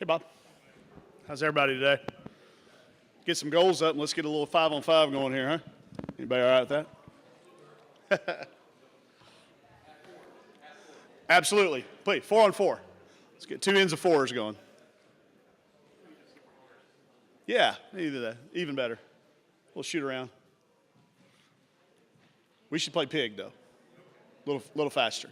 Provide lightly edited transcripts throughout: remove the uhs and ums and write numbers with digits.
Hey, Bob. How's everybody today? Get some goals up and let's get a little 5-on-5 going here, huh? Anybody all right with that? Absolutely. Please, 4-on-4. Let's get 2 ends of 4s going. Yeah, either that. Even better. We'll shoot around. We should play pig, though. A little faster.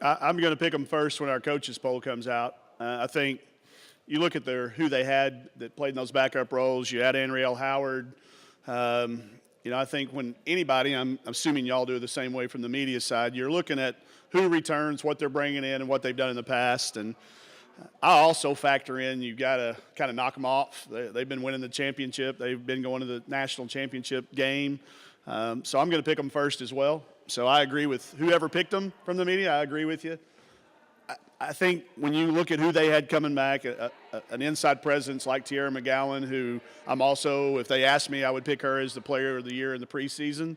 I'm going to pick them first when our coaches poll comes out. I think you look at who they had that played in those backup roles. You had Anriel Howard. I think when anybody, I'm assuming y'all do it the same way from the media side, you're looking at who returns, what they're bringing in, and what they've done in the past. And I also factor in you got to kind of knock them off. They've been winning the championship. They've been going to the national championship game. So I'm going to pick them first as well. So I agree with whoever picked them from the media. I agree with you. I think when you look at who they had coming back, an inside presence like Tierra McGowan, who I'm also, if they asked me, I would pick her as the player of the year in the preseason.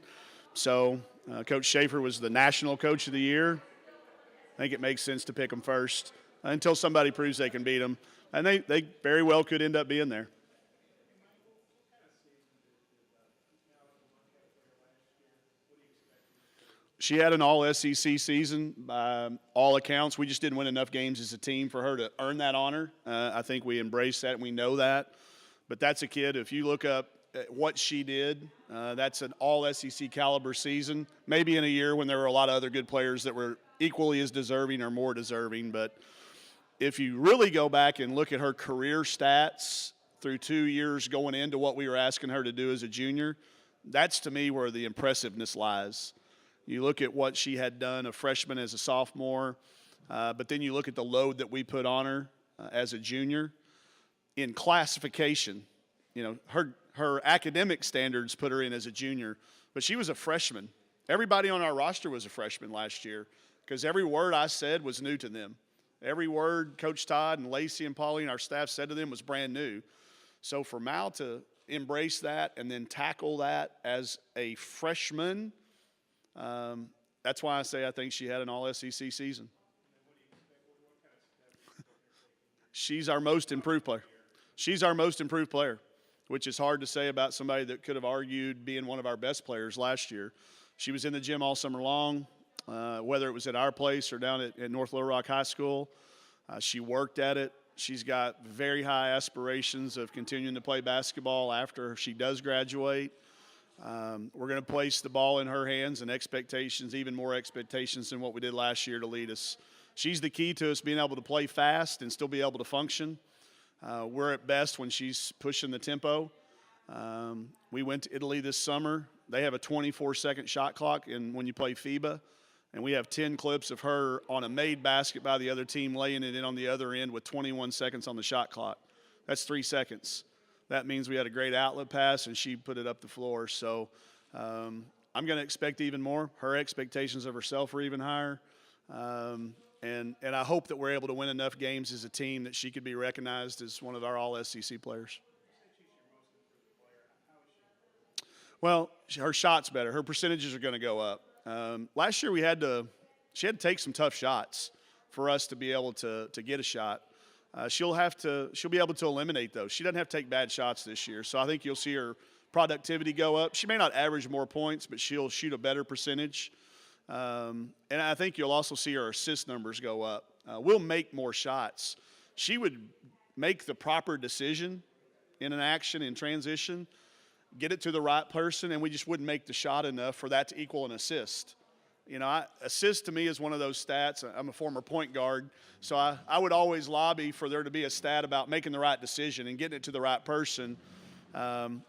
So Coach Schaefer was the national coach of the year. I think it makes sense to pick them first until somebody proves they can beat them. And they very well could end up being there. She had an all-SEC season by all accounts. We just didn't win enough games as a team for her to earn that honor. I think we embrace that and we know that. But that's a kid, if you look up at what she did, that's an all-SEC caliber season. Maybe in a year when there were a lot of other good players that were equally as deserving or more deserving. But if you really go back and look at her career stats through 2 years going into what we were asking her to do as a junior, that's to me where the impressiveness lies. You look at what she had done, a freshman as a sophomore, but then you look at the load that we put on her as a junior. In classification, her academic standards put her in as a junior, but she was a freshman. Everybody on our roster was a freshman last year because every word I said was new to them. Every word Coach Todd and Lacey and Pauline, our staff, said to them was brand new. So for Mal to embrace that and then tackle that as a freshman, that's why I say I think she had an all-SEC season. She's our most improved player. She's our most improved player, which is hard to say about somebody that could have argued being one of our best players last year. She was in the gym all summer long, whether it was at our place or down at North Little Rock High School. She worked at it. She's got very high aspirations of continuing to play basketball after she does graduate. We're going to place the ball in her hands and expectations, even more expectations than what we did last year to lead us. She's the key to us being able to play fast and still be able to function. We're at best when she's pushing the tempo. We went to Italy this summer. They have a 24-second shot clock when you play FIBA, and we have 10 clips of her on a made basket by the other team laying it in on the other end with 21 seconds on the shot clock. That's 3 seconds. That means we had a great outlet pass, and she put it up the floor. So I'm going to expect even more. Her expectations of herself are even higher. And I hope that we're able to win enough games as a team that she could be recognized as one of our all-SEC players. Well, her shot's better. Her percentages are going to go up. Last year she had to take some tough shots for us to be able to get a shot. She'll be able to eliminate those. She doesn't have to take bad shots this year. So I think you'll see her productivity go up. She may not average more points, but she'll shoot a better percentage. And I think you'll also see her assist numbers go up. We'll make more shots. She would make the proper decision in an action, in transition, get it to the right person, and we just wouldn't make the shot enough for that to equal an assist. Assist to me is one of those stats. I'm a former point guard, so I would always lobby for there to be a stat about making the right decision and getting it to the right person.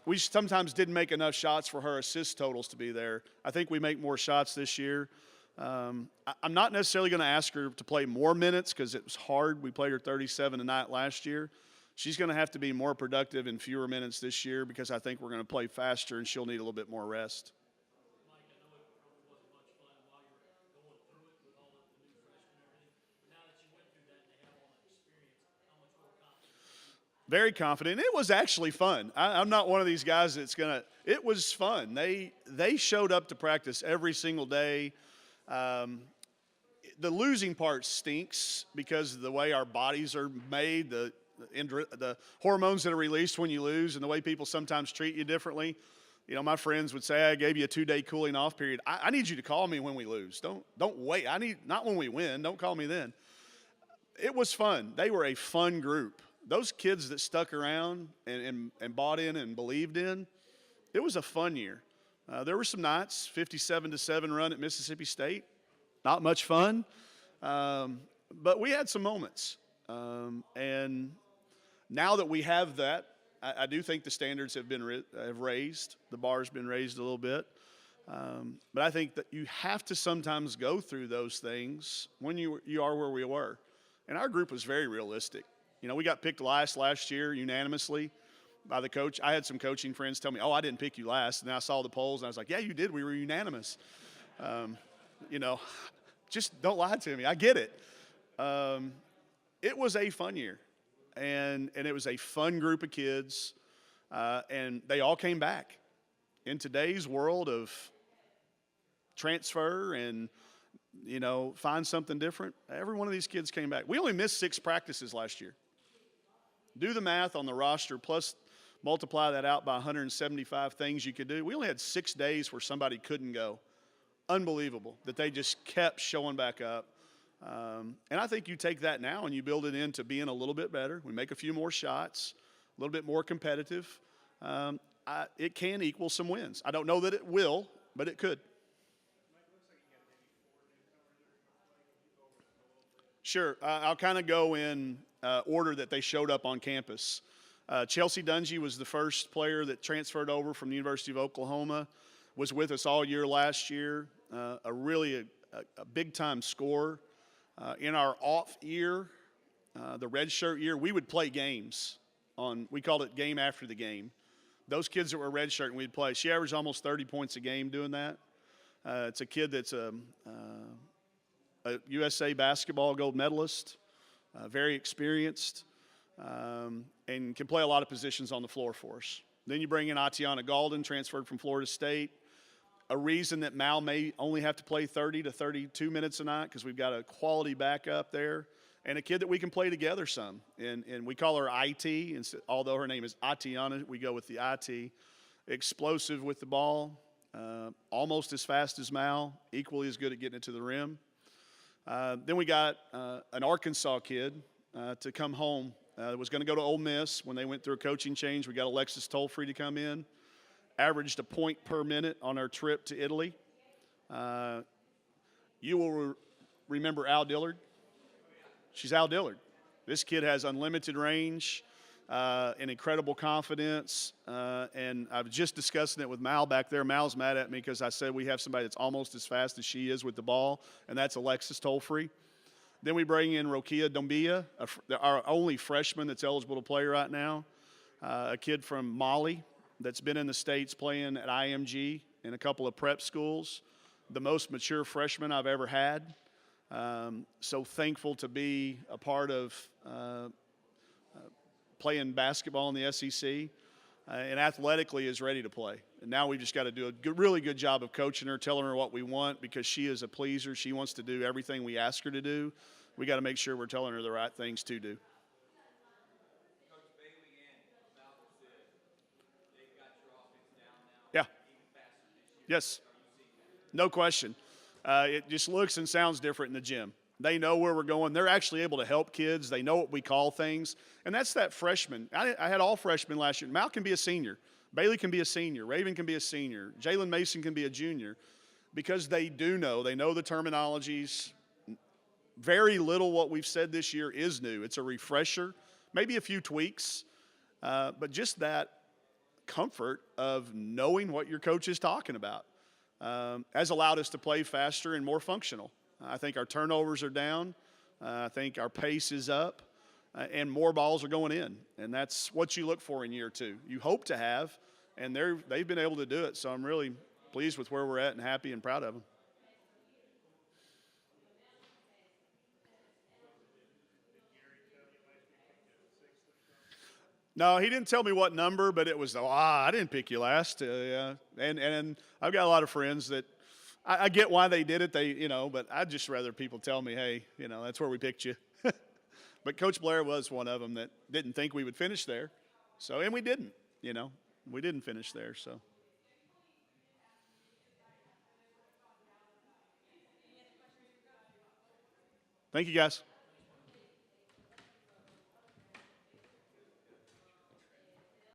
We sometimes didn't make enough shots for her assist totals to be there. I think we make more shots this year. I'm not necessarily going to ask her to play more minutes because it was hard. We played her 37 a night last year. She's going to have to be more productive in fewer minutes this year because I think we're going to play faster and she'll need a little bit more rest. Very confident. It was actually fun. I'm not one of these guys that's gonna. It was fun. They showed up to practice every single day. Um, the losing part stinks because of the way our bodies are made, the hormones that are released when you lose, and the way people sometimes treat you differently. You know, my friends would say, I gave you a 2-day cooling off period. I need you to call me when we lose. Don't wait. Not when we win. Don't call me then. It was fun. They were a fun group. Those kids that stuck around and bought in and believed in, it was a fun year. There were some nights, 57-7 run at Mississippi State. Not much fun, but we had some moments. And now that we have that, I do think the standards have raised. The bar's been raised a little bit. But I think that you have to sometimes go through those things when you are where we were. And our group was very realistic. You know, we got picked last year unanimously by the coach. I had some coaching friends tell me, I didn't pick you last. And then I saw the polls, and I was like, yeah, you did. We were unanimous. You know, just don't lie to me. I get it. It was a fun year. And it was a fun group of kids. And they all came back. In today's world of transfer and find something different, every one of these kids came back. We only missed 6 practices last year. Do the math on the roster, plus multiply that out by 175 things you could do. We only had 6 days where somebody couldn't go. Unbelievable that they just kept showing back up. And I think you take that now and you build it into being a little bit better. We make a few more shots, a little bit more competitive. It can equal some wins. I don't know that it will, but it could. Sure. I'll kind of go in order that they showed up on campus. Chelsea Dungy was the first player that transferred over from the University of Oklahoma, was with us all year last year, a big-time scorer. In our off year, the red shirt year, we would play games. We called it game after the game. Those kids that were red shirt and we'd play. She averaged almost 30 points a game doing that. It's a kid that's a USA basketball gold medalist, very experienced, and can play a lot of positions on the floor for us. Then you bring in Atiana Galden, transferred from Florida State. A reason that Mal may only have to play 30 to 32 minutes a night because we've got a quality backup there. And a kid that we can play together some. And we call her IT. And although her name is Atiana, we go with the IT. Explosive with the ball, almost as fast as Mal, equally as good at getting it to the rim. Then we got an Arkansas kid to come home. Was going to go to Ole Miss. When they went through a coaching change, we got Alexis Tolfree to come in. Averaged a point per minute on our trip to Italy. You will remember Al Dillard. She's Al Dillard. This kid has unlimited range and incredible confidence. And I was just discussing it with Mal back there. Mal's mad at me because I said we have somebody that's almost as fast as she is with the ball, and that's Alexis Tolfree. Then we bring in Rokia Dombia, our only freshman that's eligible to play right now, a kid from Mali that's been in the States playing at IMG in a couple of prep schools, the most mature freshman I've ever had. So thankful to be a part of playing basketball in the SEC, and athletically is ready to play. And now we've just got to do a really good job of coaching her, telling her what we want, because she is a pleaser. She wants to do everything we ask her to do. We got to make sure we're telling her the right things to do. Yeah. Yes. No question. It just looks and sounds different in the gym. They know where we're going. They're actually able to help kids. They know what we call things. And that's that freshman. I had all freshmen last year. Mal can be a senior. Bailey can be a senior. Raven can be a senior. Jalen Mason can be a junior, because they do know. They know the terminologies. Very little what we've said this year is new. It's a refresher, maybe a few tweaks, but just that comfort of knowing what your coach is talking about has allowed us to play faster and more functional. I think our turnovers are down. I think our pace is up, and more balls are going in. And that's what you look for in year 2. You hope to have, and they've been able to do it. So I'm really pleased with where we're at and happy and proud of them. No, he didn't tell me what number, but it was, I didn't pick you last. Yeah. And I've got a lot of friends that I get why they did it. But I'd just rather people tell me, hey, that's where we picked you. But Coach Blair was one of them that didn't think we would finish there. So, and we didn't, we didn't finish there. So. Thank you, guys.